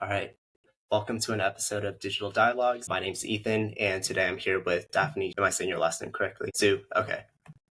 All right. Welcome to an episode of Digital Dialogues. My name's Ethan, and today I'm here with Daphne. Am I saying your last name correctly? Zhu. Okay.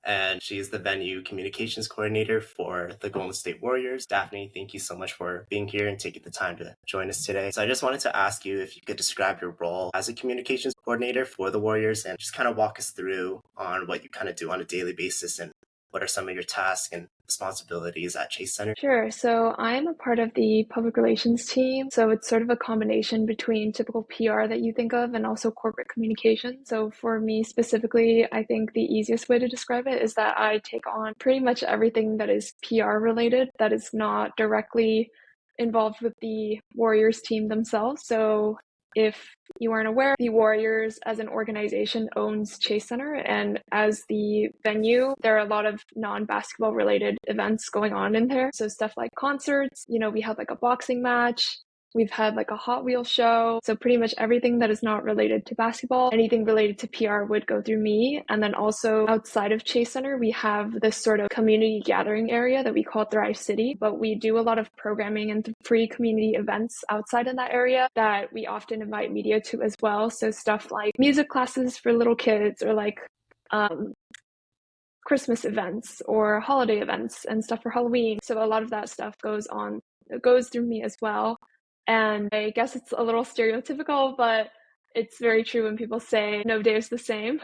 And she's the venue communications coordinator for the Golden State Warriors. Daphne, thank you so much for being here and taking the time to join us today. So I just wanted to ask you if you could describe your role as a communications coordinator for the Warriors and just kind of walk us through on what you kind of do on a daily basis and what are some of your tasks and responsibilities at Chase Center? Sure. So I'm a part of the public relations team. So it's sort of a combination between typical PR that you think of and also corporate communication. So for me specifically, I think the easiest way to describe it is that I take on pretty much everything that is PR related that is not directly involved with the Warriors team themselves. So if you aren't aware, the Warriors as an organization owns Chase Center, and as the venue, there are a lot of non-basketball related events going on in there. So stuff like concerts, we had like a boxing match. We've had like a Hot Wheels show. So pretty much everything that is not related to basketball, anything related to PR would go through me. And then also outside of Chase Center, we have this sort of community gathering area that we call Thrive City. But we do a lot of programming and free community events outside in that area that we often invite media to as well. So stuff like music classes for little kids or like Christmas events or holiday events and stuff for Halloween. So a lot of that stuff goes through me as well. And I guess it's a little stereotypical, but it's very true when people say no day is the same,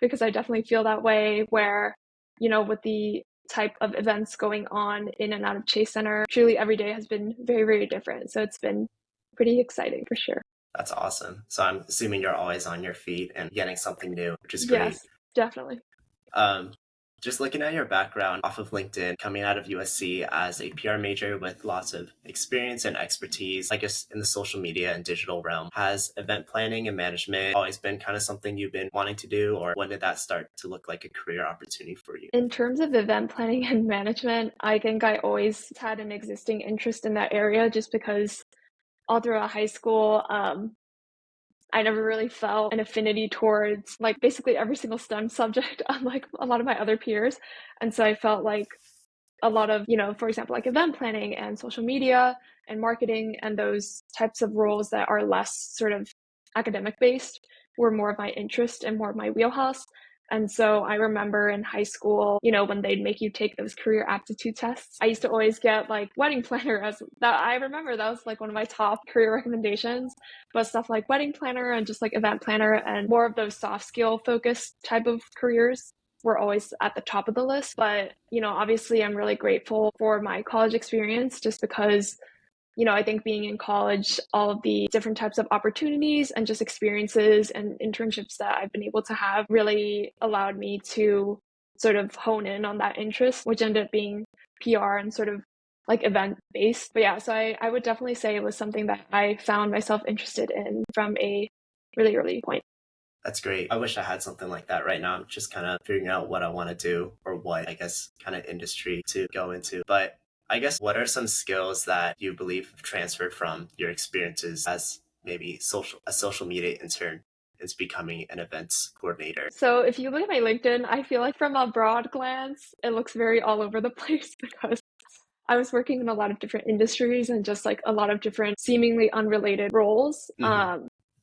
because I definitely feel that way where, with the type of events going on in and out of Chase Center, truly every day has been very, very different. So it's been pretty exciting for sure. That's awesome. So I'm assuming you're always on your feet and getting something new, which is great. Yes, definitely. Just looking at your background off of LinkedIn, coming out of USC as a PR major with lots of experience and expertise, I guess in the social media and digital realm, has event planning and management always been kind of something you've been wanting to do, or when did that start to look like a career opportunity for you? In terms of event planning and management, I think I always had an existing interest in that area just because all throughout high school, I never really felt an affinity towards like basically every single STEM subject, unlike a lot of my other peers. And so I felt like a lot of, for example, like event planning and social media and marketing and those types of roles that are less sort of academic based were more of my interest and more of my wheelhouse. And so I remember in high school, when they'd make you take those career aptitude tests, I used to always get like wedding planner as that. I remember that was like one of my top career recommendations, but stuff like wedding planner and just like event planner and more of those soft skill focused type of careers were always at the top of the list. But, obviously I'm really grateful for my college experience just because I think being in college, all of the different types of opportunities and just experiences and internships that I've been able to have really allowed me to sort of hone in on that interest, which ended up being PR and sort of like event based. But yeah, so I would definitely say it was something that I found myself interested in from a really early point. That's great. I wish I had something like that right now. I'm just kind of figuring out what I want to do or what, I guess, kind of industry to go into. But I guess what are some skills that you believe have transferred from your experiences as maybe a social media intern is becoming an events coordinator? So if you look at my LinkedIn, I feel like from a broad glance, it looks very all over the place because I was working in a lot of different industries and just like a lot of different seemingly unrelated roles.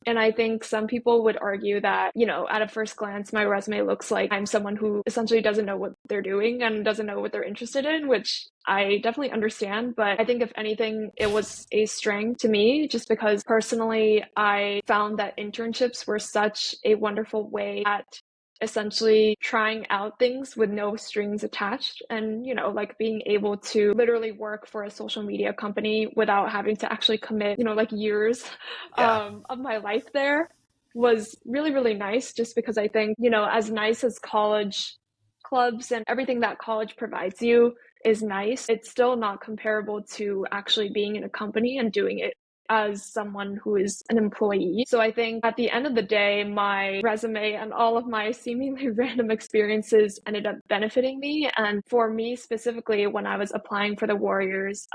And I think some people would argue that, at a first glance, my resume looks like I'm someone who essentially doesn't know what they're doing and doesn't know what they're interested in, which I definitely understand. But I think if anything, it was a strength to me just because personally, I found that internships were such a wonderful way at essentially trying out things with no strings attached and, like being able to literally work for a social media company without having to actually commit, like years of my life there was really, really nice just because I think, as nice as college clubs and everything that college provides you is nice, it's still not comparable to actually being in a company and doing it as someone who is an employee. So I think at the end of the day, my resume and all of my seemingly random experiences ended up benefiting me. And for me specifically, when I was applying for the Warriors,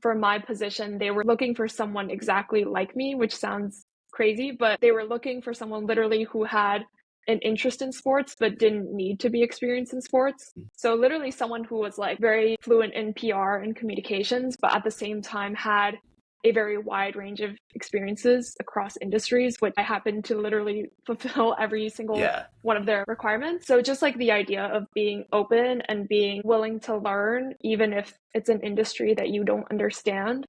for my position, they were looking for someone exactly like me, which sounds crazy, but they were looking for someone literally who had an interest in sports, but didn't need to be experienced in sports. So literally someone who was like very fluent in PR and communications, but at the same time had a very wide range of experiences across industries, which I happen to literally fulfill every single one of their requirements. So just like the idea of being open and being willing to learn, even if it's an industry that you don't understand,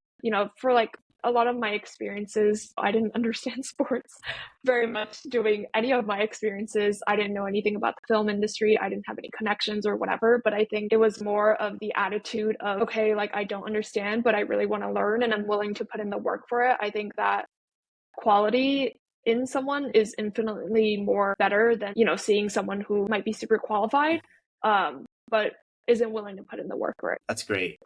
for like a lot of my experiences, I didn't understand sports very much doing any of my experiences. I didn't know anything about the film industry. I didn't have any connections or whatever, but I think it was more of the attitude of, okay, like I don't understand, but I really want to learn and I'm willing to put in the work for it. I think that quality in someone is infinitely more better than, seeing someone who might be super qualified, but isn't willing to put in the work for it. That's great.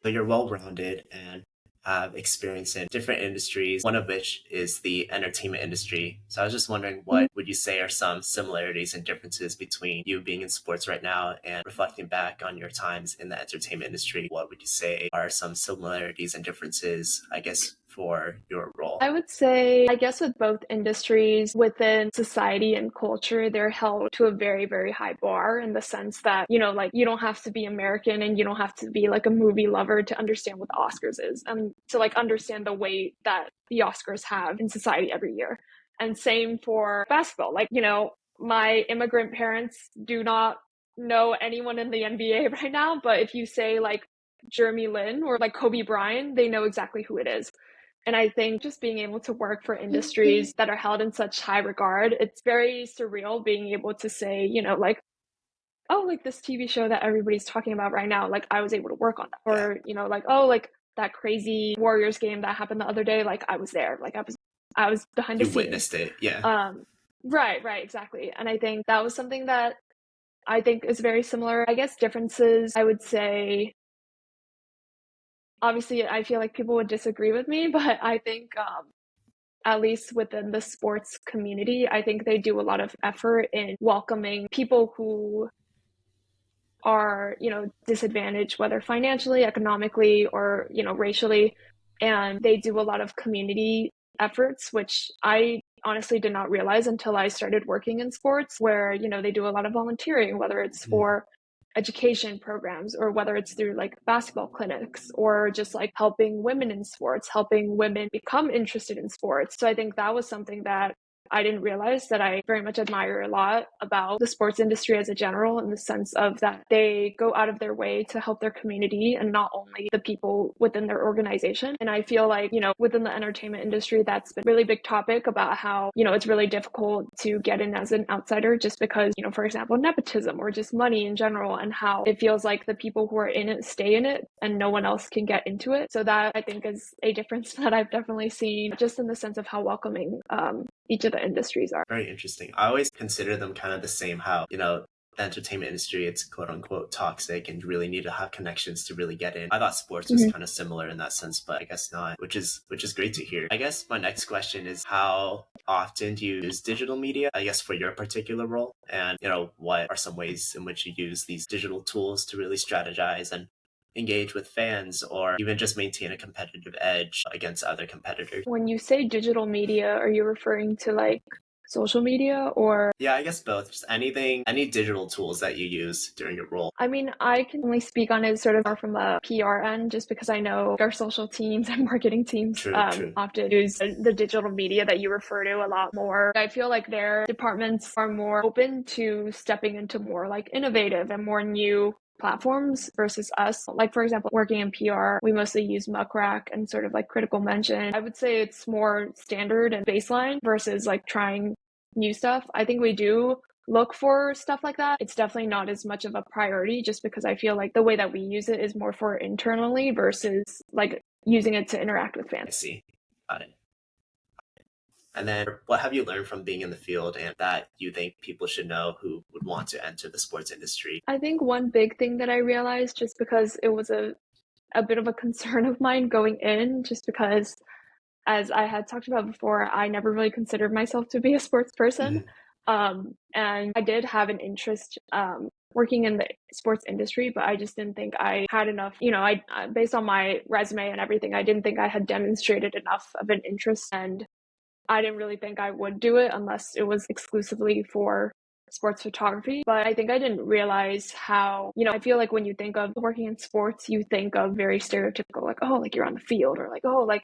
So you're well-rounded and have experience in different industries, one of which is the entertainment industry. So I was just wondering, what would you say are some similarities and differences between you being in sports right now and reflecting back on your times in the entertainment industry? What would you say are some similarities and differences, I guess, for your role? I would say, I guess with both industries within society and culture, they're held to a very, very high bar in the sense that, like you don't have to be American and you don't have to be like a movie lover to understand what the Oscars is and to like understand the weight that the Oscars have in society every year. And same for basketball. Like, my immigrant parents do not know anyone in the NBA right now, but if you say like Jeremy Lin or like Kobe Bryant, they know exactly who it is. And I think just being able to work for industries that are held in such high regard, it's very surreal being able to say, like, oh, like this TV show that everybody's talking about right now, like I was able to work on that. Or, like, oh, like that crazy Warriors game that happened the other day, like I was there, like I was behind the scenes. You witnessed it, yeah. Right, exactly. And I think that was something that I think is very similar. I guess differences, I would say, obviously, I feel like people would disagree with me, but I think at least within the sports community, I think they do a lot of effort in welcoming people who are, disadvantaged, whether financially, economically, or, racially. And they do a lot of community efforts, which I honestly did not realize until I started working in sports, where, they do a lot of volunteering, whether it's for education programs or whether it's through like basketball clinics or just like helping women in sports, helping women become interested in sports. So I think that was something that I didn't realize that I very much admire a lot about the sports industry as a general, in the sense of that they go out of their way to help their community and not only the people within their organization. And I feel like, within the entertainment industry, that's been a really big topic about how, it's really difficult to get in as an outsider just because, for example, nepotism or just money in general, and how it feels like the people who are in it stay in it and no one else can get into it. So that I think is a difference that I've definitely seen, just in the sense of how welcoming each of the industries are. Very interesting. I always consider them kind of the same, how, the entertainment industry, it's quote unquote toxic and you really need to have connections to really get in. I thought sports was kind of similar in that sense, but I guess not, which is great to hear. I guess my next question is, how often do you use digital media, I guess, for your particular role? And, what are some ways in which you use these digital tools to really strategize and engage with fans, or even just maintain a competitive edge against other competitors? When you say digital media, are you referring to like social media or? Yeah, I guess both. Just anything, any digital tools that you use during your role. I mean, I can only speak on it sort of more from a PR end, just because I know our social teams and marketing teams True. often use the digital media that you refer to a lot more. I feel like their departments are more open to stepping into more like innovative and more new platforms versus us. Like, for example, working in PR, we mostly use Muck Rack and sort of like Critical Mention. I would say it's more standard and baseline versus like trying new stuff. I think we do look for stuff like that. It's definitely not as much of a priority, just because I feel like the way that we use it is more for internally versus like using it to interact with fans. I see. Got it. And then what have you learned from being in the field and that you think people should know who would want to enter the sports industry? I think one big thing that I realized, just because it was a bit of a concern of mine going in, just because, as I had talked about before, I never really considered myself to be a sports person. And I did have an interest working in the sports industry, but I just didn't think I had enough, I based on my resume and everything, I didn't think I had demonstrated enough of an interest, and I didn't really think I would do it unless it was exclusively for sports photography, but I think I didn't realize how, I feel like when you think of working in sports, you think of very stereotypical, like, oh, like you're on the field, or like, oh, like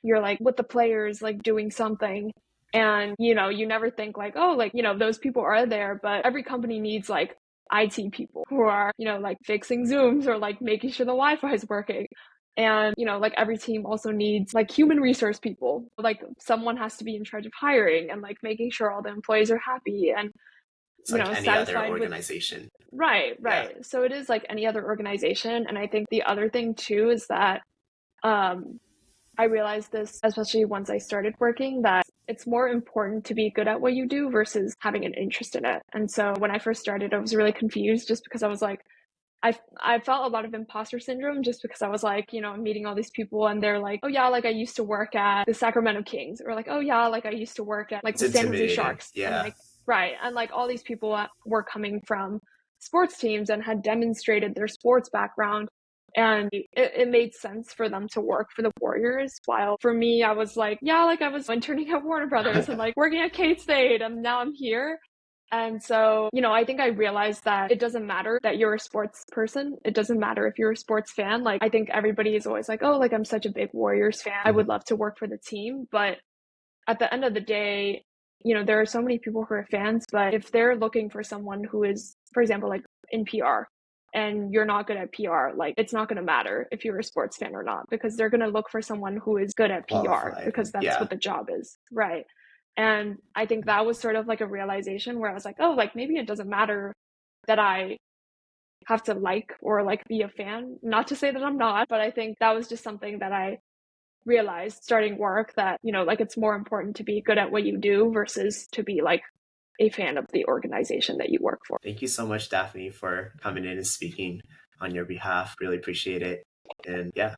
you're like with the players, like doing something. And, you never think like, oh, like, those people are there, but every company needs like IT people who are, like fixing Zooms or like making sure the Wi-Fi is working. And, like every team also needs like human resource people. Like someone has to be in charge of hiring and like making sure all the employees are happy and, it's like any other satisfied organization. Right. Yeah. So it is like any other organization. And I think the other thing too is that I realized this, especially once I started working, that it's more important to be good at what you do versus having an interest in it. And so when I first started, I was really confused just because I was like, I felt a lot of imposter syndrome just because I was like, I'm meeting all these people and they're like, oh yeah, like I used to work at the Sacramento Kings, or like, oh yeah, like I used to work at like It's the San Jose intimidating. Sharks. Yeah. And like, right. And like all these people were coming from sports teams and had demonstrated their sports background. And it made sense for them to work for the Warriors. While for me, I was like, yeah, like I was interning at Warner Brothers and like working at Kate State, and now I'm here. And so, I think I realized that it doesn't matter that you're a sports person. It doesn't matter if you're a sports fan. Like, I think everybody is always like, oh, like I'm such a big Warriors fan. I would love to work for the team. But at the end of the day, there are so many people who are fans, but if they're looking for someone who is, for example, like in PR, and you're not good at PR, like it's not going to matter if you're a sports fan or not, because they're going to look for someone who is good at PR because that's what the job is. Right. And I think that was sort of like a realization where I was like, oh, like maybe it doesn't matter that I have to like or like be a fan. Not to say that I'm not, but I think that was just something that I realized starting work, that, like it's more important to be good at what you do versus to be like a fan of the organization that you work for. Thank you so much, Daphne, for coming in and speaking on your behalf. Really appreciate it. And yeah.